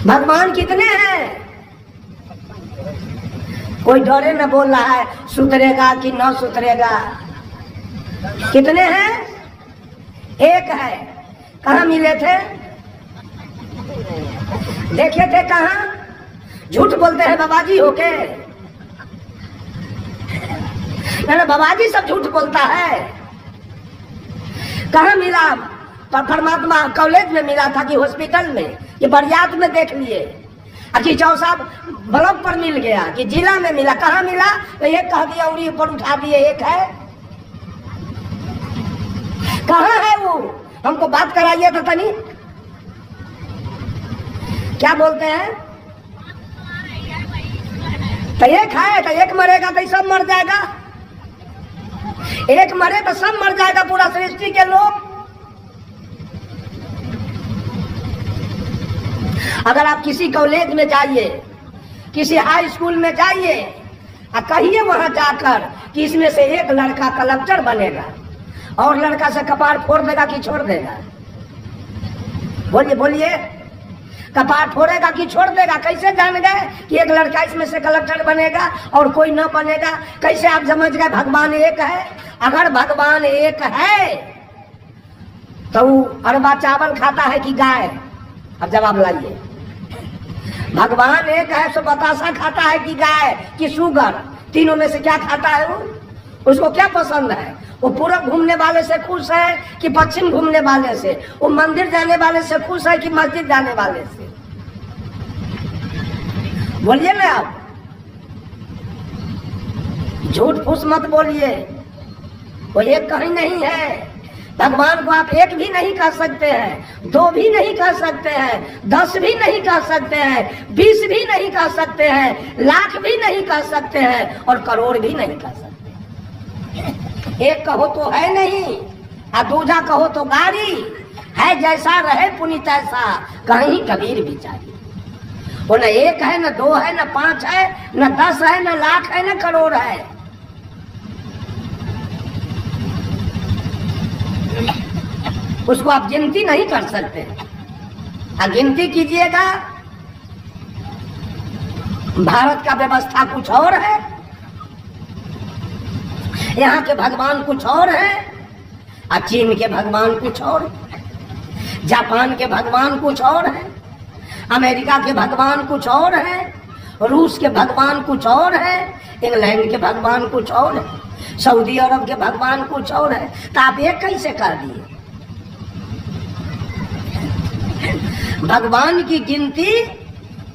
भगवान कितने हैं? कोई डरे न बोल रहा है सुधरेगा कि न सुधरेगा। कितने हैं? एक है। कहाँ मिले थे? देखे थे कहाँ? झूठ बोलते हैं बाबाजी होके। ना बाबाजी सब झूठ बोलता है। कहाँ मिला? परमात्मा कॉलेज में मिला था कि हॉस्पिटल में कि बरियात में देख लिए कि चौसा ब्लॉक पर मिल गया कि जिला में मिला। कहाँ मिला? तो एक कह दिया उंगली ऊपर उठा दिए। एक है। कहाँ है वो? हमको बात कराइए तो तनी। क्या बोलते हैं? तो एक है तो एक मरेगा तो सब मर जाएगा। एक मरे तो सब मर जाएगा, पूरा सृष्टि के लोग। अगर आप किसी कॉलेज में जाइए, किसी हाई स्कूल में जाइए और कहिए वहां जाकर कि इसमें से एक लड़का कलेक्टर बनेगा और लड़का से कपार फोड़ देगा कि छोड़ देगा? बोलिए बोलिए, कपार फोड़ेगा कि छोड़ देगा? कैसे जान गए कि एक लड़का इसमें से कलेक्टर बनेगा और कोई न बनेगा? कैसे आप समझ गए भगवान एक है? अगर भगवान एक है तो अरबा चावल खाता है कि गाय? अब जवाब लाइए। भगवान एक है तो बतासा खाता है कि गाय कि शुगर? तीनों में से क्या खाता है वो? उसको क्या पसंद है? वो पूरब घूमने वाले से खुश है कि पश्चिम घूमने वाले से? वो मंदिर जाने वाले से खुश है कि मस्जिद जाने वाले से? बोलिए ना आप। झूठ फूस मत बोलिए। वो एक कहीं नहीं है। भगवान को आप एक भी नहीं कह सकते हैं, दो भी नहीं कह सकते हैं, 10 भी नहीं कह सकते हैं, 20 भी नहीं कह सकते हैं, लाख भी नहीं कह सकते हैं और करोड़ भी नहीं कह सकते। एक कहो तो है नहीं और दूजा कहो तो गारी है। जैसा रहे पुनीत ऐसा कहीं कबीर बिचारी। वो न एक है, न दो है, न 5 है, न 10 है, न लाख है, न करोड़ है। उसको आप गिनती नहीं कर सकते। गिनती कीजिएगा। भारत का व्यवस्था कुछ और है, यहाँ के भगवान कुछ और है, और चीन के भगवान कुछ और है, जापान के भगवान कुछ और है, अमेरिका के भगवान कुछ और है, रूस के भगवान कुछ और है, इंग्लैंड के भगवान कुछ और है, सऊदी अरब के भगवान कुछ और है। तो आप एक कैसे कर दिए? भगवान की गिनती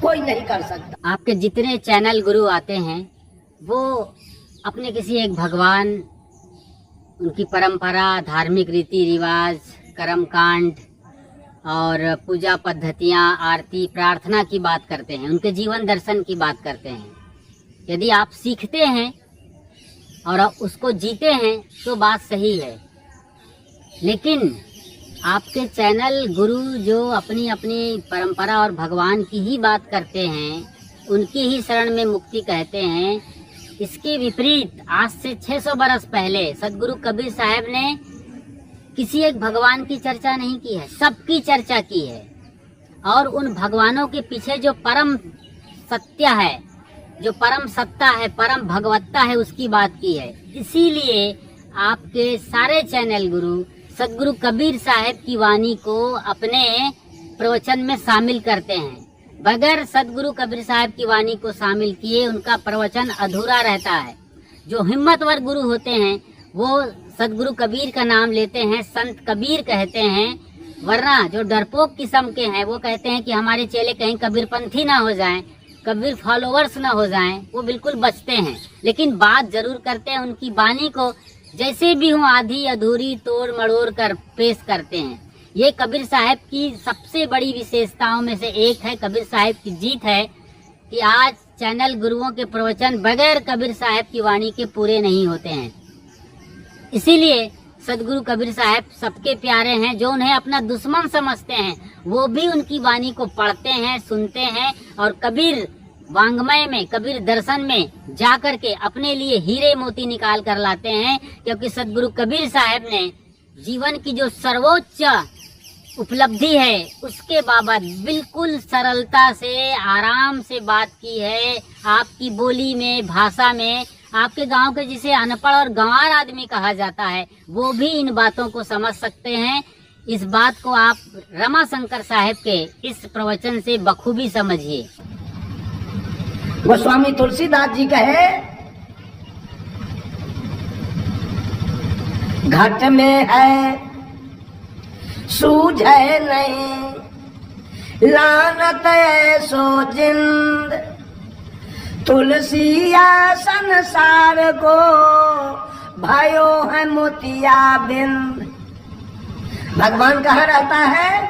कोई नहीं कर सकता। आपके जितने चैनल गुरु आते हैं वो अपने किसी एक भगवान, उनकी परंपरा, धार्मिक रीति रिवाज, कर्मकांड और पूजा पद्धतियाँ, आरती, प्रार्थना की बात करते हैं, उनके जीवन दर्शन की बात करते हैं। यदि आप सीखते हैं और उसको जीते हैं तो बात सही है, लेकिन आपके चैनल गुरु जो अपनी अपनी परंपरा और भगवान की ही बात करते हैं, उनकी ही शरण में मुक्ति कहते हैं, इसके विपरीत आज से 600 बरस पहले सदगुरु कबीर साहब ने किसी एक भगवान की चर्चा नहीं की है, सबकी चर्चा की है। और उन भगवानों के पीछे जो परम सत्य है, जो परम सत्ता है, परम भगवत्ता है, उसकी बात की है। इसीलिए आपके सारे चैनल गुरु सदगुरु कबीर साहब की वाणी को अपने प्रवचन में शामिल करते हैं। बगैर सदगुरु कबीर साहब की वाणी को शामिल किए उनका प्रवचन अधूरा रहता है। जो हिम्मतवर गुरु होते हैं वो सदगुरु कबीर का नाम लेते हैं, संत कबीर कहते हैं, वरना जो डरपोक किस्म के हैं वो कहते हैं कि हमारे चेले कहीं कबीरपंथी ना हो जाएं, कबीर फॉलोवर्स ना हो जाएं, वो बिल्कुल बचते हैं। लेकिन बात जरूर करते हैं, उनकी वाणी को जैसे भी हो आधी अधूरी तोड़ मड़ोड़ कर पेश करते हैं। ये कबीर साहब की सबसे बड़ी विशेषताओं में से एक है, कबीर साहब की जीत है कि आज चैनल गुरुओं के प्रवचन बगैर कबीर साहब की वाणी के पूरे नहीं होते हैं। इसीलिए सदगुरु कबीर साहब सबके प्यारे हैं। जो उन्हें अपना दुश्मन समझते हैं वो भी उनकी वाणी को पढ़ते हैं, सुनते हैं और कबीर वांग्मय में, कबीर दर्शन में जाकर के अपने लिए हीरे मोती निकाल कर लाते हैं, क्योंकि सदगुरु कबीर साहब ने जीवन की जो सर्वोच्च उपलब्धि है उसके बाबत बिल्कुल सरलता से आराम से बात की है, आपकी बोली में, भाषा में। आपके गांव के जिसे अनपढ़ और गंवार आदमी कहा जाता है वो भी इन बातों को समझ सकते हैं। इस बात को आप रमाशंकर साहब के इस प्रवचन से बखूबी समझिए। गोस्वामी तुलसीदास जी कहे, घट में है सूझे नहीं, लानत ऐसो जिंद, तुलसिया संसार को भयो है मोतिया बिंद। भगवान कहाँ रहता है?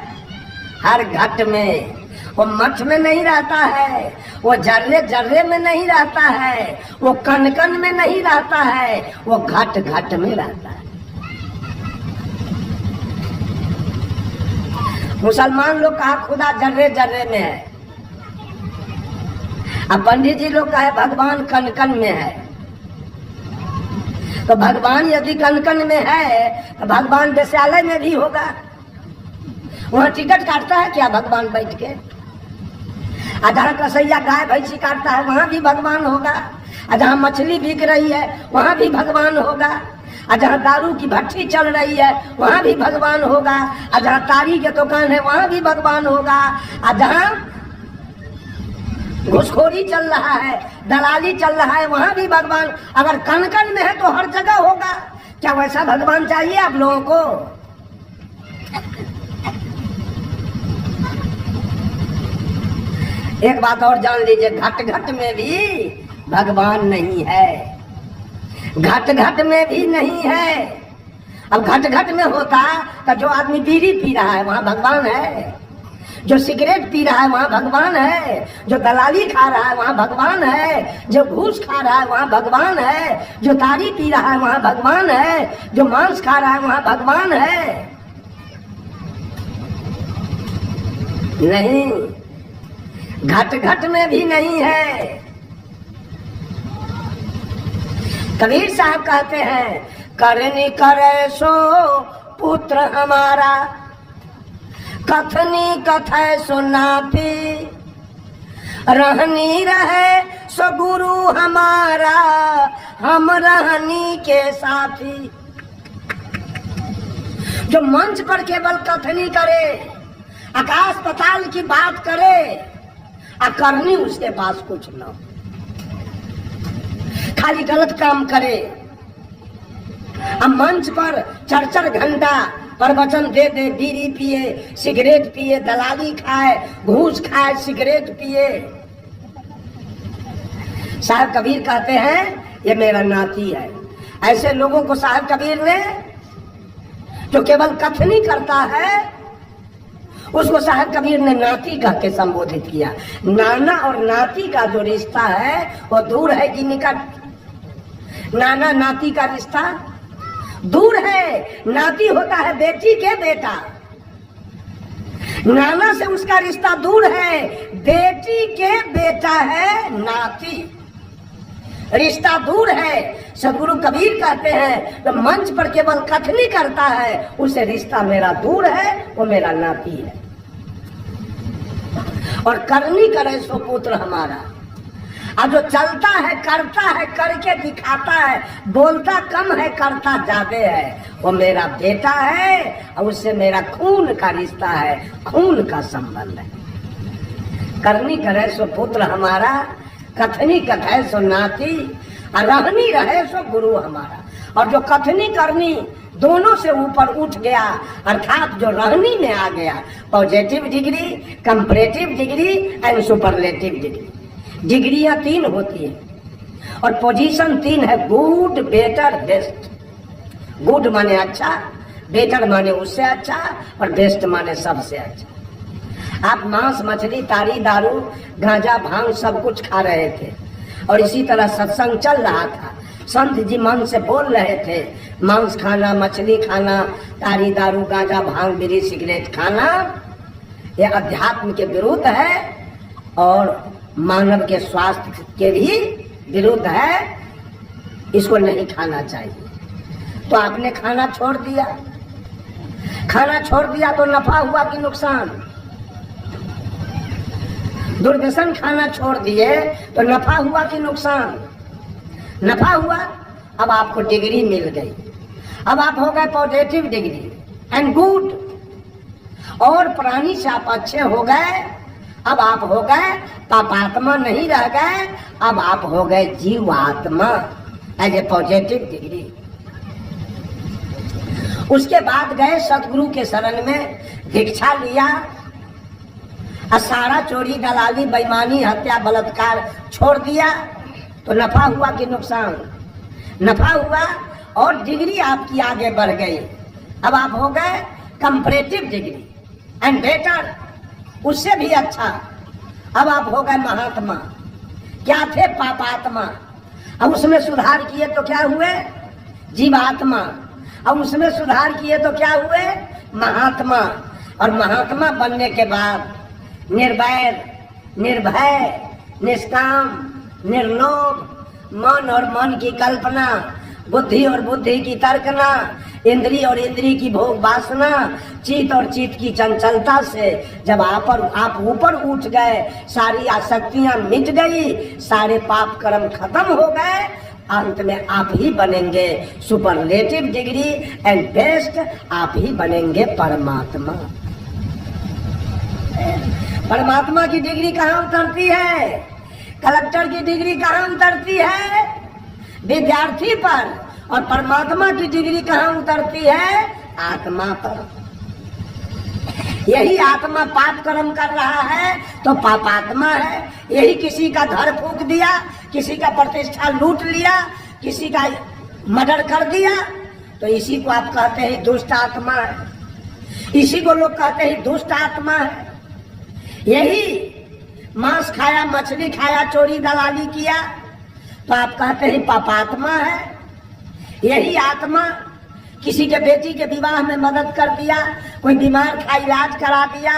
हर घट में। वो मठ में नहीं रहता है, वो जर्रे जर्रे में नहीं रहता है, वो कण कण में नहीं रहता है, वो घट घट में रहता है। मुसलमान लोग कहा खुदा जर्रे जर्रे में है, अब पंडित जी लोग कहे भगवान कण कण में है। तो भगवान यदि कण कण में है तो भगवान वेश्यालय में भी होगा। वहाँ टिकट काटता है क्या भगवान बैठ के? जहाँ कसैया गाय भैंसी काटता है वहाँ भी भगवान होगा। जहाँ मछली बिक रही है वहाँ भी भगवान होगा। जहाँ दारू की भट्टी चल रही है वहाँ भी भगवान होगा। जहाँ तारी के दुकान है वहाँ भी भगवान होगा। जहाँ घुसखोरी चल रहा है, दलाली चल रहा है, वहाँ भी भगवान। अगर कण कण में है तो हर जगह होगा। क्या वैसा भगवान चाहिए आप लोगों को? एक बात और जान लीजिए, घट घट में भी भगवान नहीं है। घट घट में भी नहीं है। अब घट घट में होता तो जो आदमी बीड़ी पी रहा है वहाँ भगवान है, जो सिगरेट पी रहा है वहाँ भगवान है, जो दलाली खा रहा है वहाँ भगवान है, जो घूस खा रहा है वहाँ भगवान है, जो तारी पी रहा है वहाँ भगवान है, जो मांस खा रहा है वहाँ भगवान है। नहीं, घट घट में भी नहीं है। कबीर साहब कहते हैं, करनी करे सो पुत्र हमारा, कथनी कथय सो नाती, रहनी रहे सो गुरु हमारा, हम रहनी के साथी। जो मंच पर केवल कथनी करे, आकाश पाताल की बात करे, करनी उसके पास कुछ न, खाली गलत काम करे। अब मंच पर 4-4 घंटा प्रवचन दे दे, बीड़ी पिए, सिगरेट पिए, दलाली खाए, घूस खाए, सिगरेट पिए। साहब कबीर कहते हैं ये मेरा नाती है। ऐसे लोगों को साहब कबीर ने, जो केवल कथनी करता है, उसको साहब कबीर ने नाती कह के संबोधित किया। नाना और नाती का जो रिश्ता है वो दूर है कि निकट? नाना नाती का रिश्ता दूर है। नाती होता है बेटी के बेटा, नाना से उसका रिश्ता दूर है। बेटी के बेटा है नाती, रिश्ता दूर है। सदगुरु कबीर कहते हैं तो मंच पर केवल कथनी करता है, उससे रिश्ता मेरा दूर है, वो मेरा नाती है। और करनी करे सो पुत्र हमारा। और जो चलता है, करता है, करके दिखाता है, बोलता कम है, करता ज्यादा है, वो मेरा बेटा है और उससे मेरा खून का रिश्ता है, खून का संबंध है। करनी करे सो पुत्र हमारा, कथनी कथे सो नाती, और रहनी रहे सो गुरु हमारा। और जो कथनी करनी दोनों से ऊपर उठ गया, अर्थात जो रहनी में आ गया, positive degree, comparative degree and superlative degree. डिग्रियां 3 होती है और पोजीशन 3 है, गुड, बेटर, बेस्ट। गुड माने अच्छा, बेटर माने उससे अच्छा, और बेस्ट माने सबसे अच्छा। आप मांस, मछली, तारी, दारू, गांजा, भांग सब कुछ खा रहे थे और इसी तरह सत्संग चल रहा था। संत जी मन से बोल रहे थे, मांस खाना, मछली खाना, तारी, दारू, गांजा, भांग, बीड़ी, सिगरेट खाना यह अध्यात्म के विरुद्ध है और मानव के स्वास्थ्य के भी विरुद्ध है। इसको नहीं खाना चाहिए। तो आपने खाना छोड़ दिया। खाना छोड़ दिया तो नफा हुआ कि नुकसान? दूरदर्शन खाना छोड़ दिए तो नफा हुआ कि नुकसान? नफा हुआ। अब आपको डिग्री मिल गई, अब आप हो गए पॉजिटिव डिग्री एंड गुड, और प्राणी से आप अच्छे हो गए। अब आप हो गए पापात्मा नहीं रह गए, अब आप हो गए जीवात्मा एज ए पॉजिटिव डिग्री। उसके बाद गए सतगुरु के शरण में, दीक्षा लिया और सारा चोरी दलाली बेईमानी हत्या बलात्कार छोड़ दिया तो नफा हुआ कि नुकसान? नफा हुआ, और डिग्री आपकी आगे बढ़ गई। अब आप हो गए कंपैरेटिव डिग्री एंड बेटर, उससे भी अच्छा। अब आप हो गए महात्मा। क्या थे? पापात्मा। अब उसमें सुधार किए तो क्या हुए? जीवात्मा। अब उसमें सुधार किए तो क्या हुए? महात्मा। और महात्मा बनने के बाद निर्वैर, निर्भय, निष्काम, निर्लोभ, मन और मन की कल्पना, बुद्धि और बुद्धि की तर्कना, इंद्री और इंद्री की भोग वासना, चित्त और चित्त की चंचलता से जब आप ऊपर उठ गए, सारी आसक्तियां मिट गई, सारे पाप कर्म खत्म हो गए, अंत में आप ही बनेंगे सुपरलेटिव डिग्री एंड बेस्ट, आप ही बनेंगे परमात्मा। परमात्मा की डिग्री कहाँ उतरती है? कलेक्टर की डिग्री कहाँ उतरती है? विद्यार्थी पर। और परमात्मा की डिग्री कहाँ उतरती है? आत्मा पर। यही आत्मा पाप कर्म कर रहा है तो पापात्मा है। यही किसी का घर फूंक दिया, किसी का प्रतिष्ठा लूट लिया, किसी का मर्डर कर दिया, तो इसी को आप कहते हैं दुष्ट आत्मा है। इसी को लोग कहते हैं दुष्ट आत्मा है। यही मांस खाया, मछली खाया, चोरी दलाली किया तो आप कहते हैं पापात्मा है। यही आत्मा किसी के बेटी के विवाह में मदद कर दिया, कोई बीमार का इलाज करा दिया,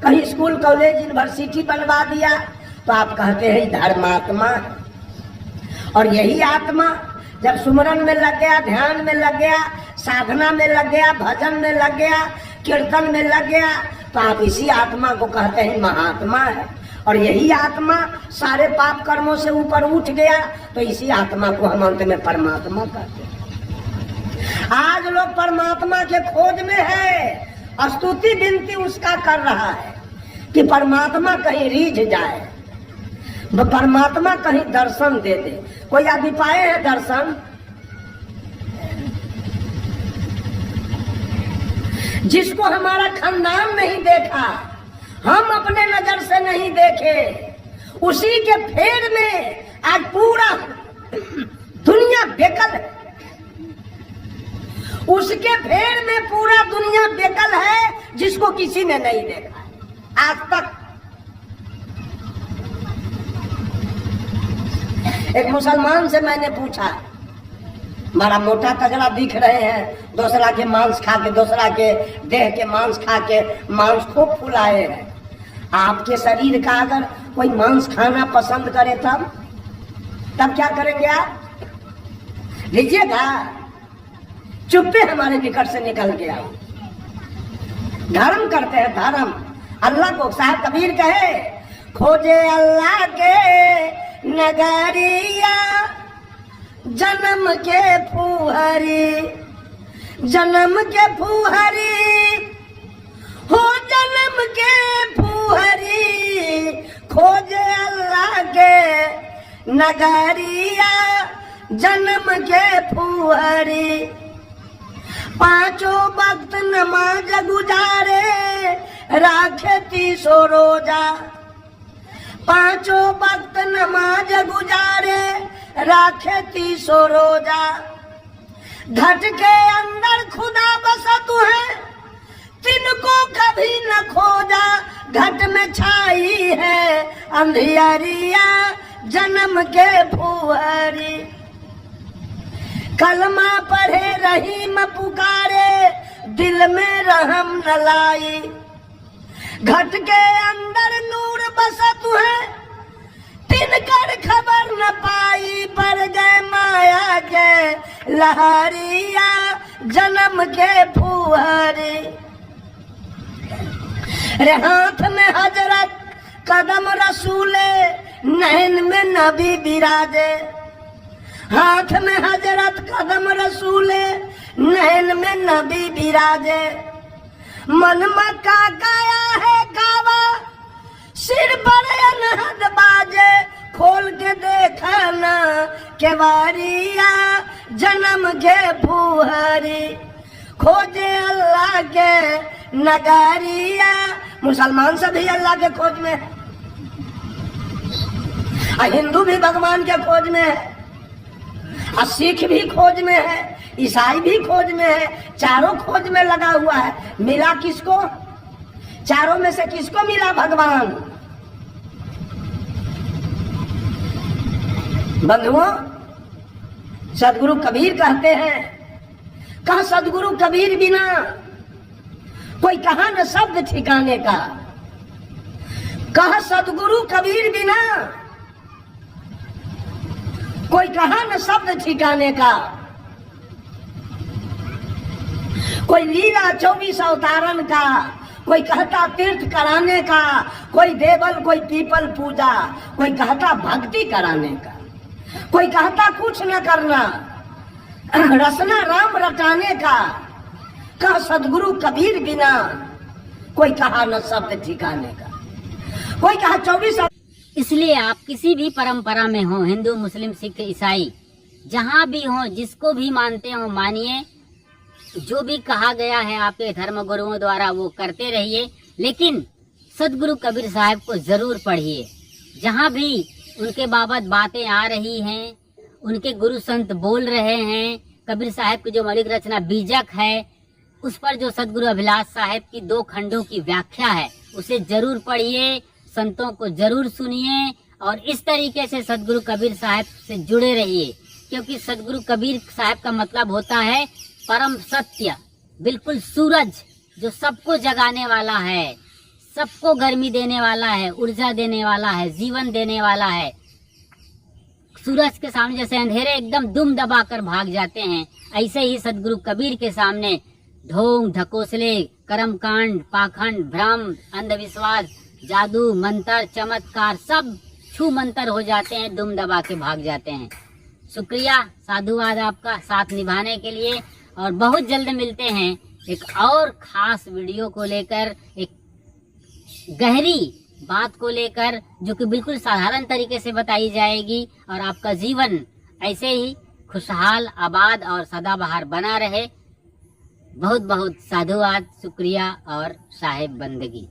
कहीं स्कूल कॉलेज यूनिवर्सिटी बनवा दिया तो आप कहते हैं धर्मात्मा। और यही आत्मा जब सुमरन में लग गया, ध्यान में लग गया, साधना में लग गया, भजन में लग गया, कीर्तन में लग गया तो आप इसी आत्मा को कहते हैं महात्मा है। और यही आत्मा सारे पाप कर्मों से ऊपर उठ गया तो इसी आत्मा को हम अंत में परमात्मा कहते हैं। आज लोग परमात्मा के खोज में है, स्तुति विनती उसका कर रहा है कि परमात्मा कहीं रीझ जाए, परमात्मा कहीं दर्शन दे दे। कोई आदमी पाए हैं दर्शन? जिसको हमारा खानदान नहीं देखा, हम अपने नजर से नहीं देखे, उसी के फेर में आज पूरा दुनिया बेकल है। उसके फेर में पूरा दुनिया बेकल है, जिसको किसी ने नहीं देखा आज तक। एक मुसलमान से मैंने पूछा, बड़ा मोटा तगड़ा दिख रहे हैं, दूसरा के मांस खा के, दूसरा के देह के मांस खा के मांस खूब फुलाए हैं, आपके शरीर का अगर कोई मांस खाना पसंद करे तब क्या करेंगे आप? लीजिएगा? चुप्पे हमारे निकट से निकल गया। धर्म करते हैं, धर्म। अल्लाह को साहब कबीर कहे, खोजे अल्लाह के नगरिया, जन्म के फुहरी, जन्म के फुहरी हो, जन्म के फुहरी, खोजे अल्लाह के नगरिया, जन्म के फुहरी। पांचों वक्त नमाज गुजारे, राखे 300 रोजा। पांचों वक्त नमाज गुजारे, राखे 300 रोजा। घट के अंदर खुदा बसत है, तिनको कभी न खोजा। घट में छाई है अंधियारिया, जन्म के फुहरी। कलमा पढ़े रहीम पुकारे, दिल में रहम न लाई। घट के अंदर नूर बसत है, तिनकर खबर न पाई। पर गए माया के लहरिया, जन्म के फुहरी। अरे हाथ में हजरत कदम रसूले, नैन में नबी बिराजे। हाथ में हजरत कदम रसूले, नैन में नबी बिराजे। मन मक्का गया है कावा, सिर पर अनहद बाजे। खोल के देखा ना केवारिया, जन्म के फुहरी। खोजे अल्लाह के नगारिया, मुसलमान सभी अल्लाह के खोज में है, और हिंदू भी भगवान के खोज में है, और सिख भी खोज में है, ईसाई भी खोज में है। चारों खोज में लगा हुआ है। मिला किसको? चारों में से किसको मिला भगवान? बंधुओं, सदगुरु कबीर कहते हैं, कहा सदगुरु कबीर बिना कोई कहा न शब्द ठिकाने का। कहा सदगुरु कबीर बिना कोई कहा न शब्द ठिकाने का। कोई लीला 24 अवतारन का, कोई कहता तीर्थ कराने का, कोई देवल कोई पीपल पूजा, कोई कहता भक्ति कराने का, कोई कहता कुछ न करना, रसना राम रटाने का। कहा सदगुरु कबीर बिना कोई कहा न शब्द ठिकाने का। कोई कहा 24। इसलिए आप किसी भी परंपरा में हो, हिंदू मुस्लिम सिख ईसाई, जहाँ भी हो, जिसको भी मानते हो मानिए। जो भी कहा गया है आपके धर्म गुरुओं द्वारा वो करते रहिए, लेकिन सदगुरु कबीर साहब को जरूर पढ़िए। जहाँ भी उनके बाबत बातें आ रही हैं, उनके गुरु संत बोल रहे हैं, कबीर साहब की जो मौलिक रचना बीजक है, उस पर जो सदगुरु अभिलाष साहब की 2 खंडों की व्याख्या है, उसे जरूर पढ़िए, संतों को जरूर सुनिए, और इस तरीके से सदगुरु कबीर साहब से जुड़े रहिए। क्योंकि सदगुरु कबीर साहब का मतलब होता है परम सत्य, बिल्कुल सूरज जो सबको जगाने वाला है, सबको गर्मी देने वाला है, ऊर्जा देने वाला है, जीवन देने वाला है। सूरज के सामने जैसे अंधेरे एकदम दुम दबा कर भाग जाते हैं, ऐसे ही सदगुरु कबीर के सामने ढोंग ढकोसले, कर्मकांड, पाखंड, भ्रम, अंधविश्वास, जादू, मंत्र, चमत्कार सब छू मंतर हो जाते हैं, दुम दबा के भाग जाते हैं। शुक्रिया, साधुवाद आपका साथ निभाने के लिए, और बहुत जल्द मिलते हैं एक और खास वीडियो को लेकर, एक गहरी बात को लेकर, जो कि बिल्कुल साधारण तरीके से बताई जाएगी, और आपका जीवन ऐसे ही खुशहाल, आबाद और सदाबहार बना रहे। बहुत बहुत साधुवाद, शुक्रिया और साहेब बंदगी।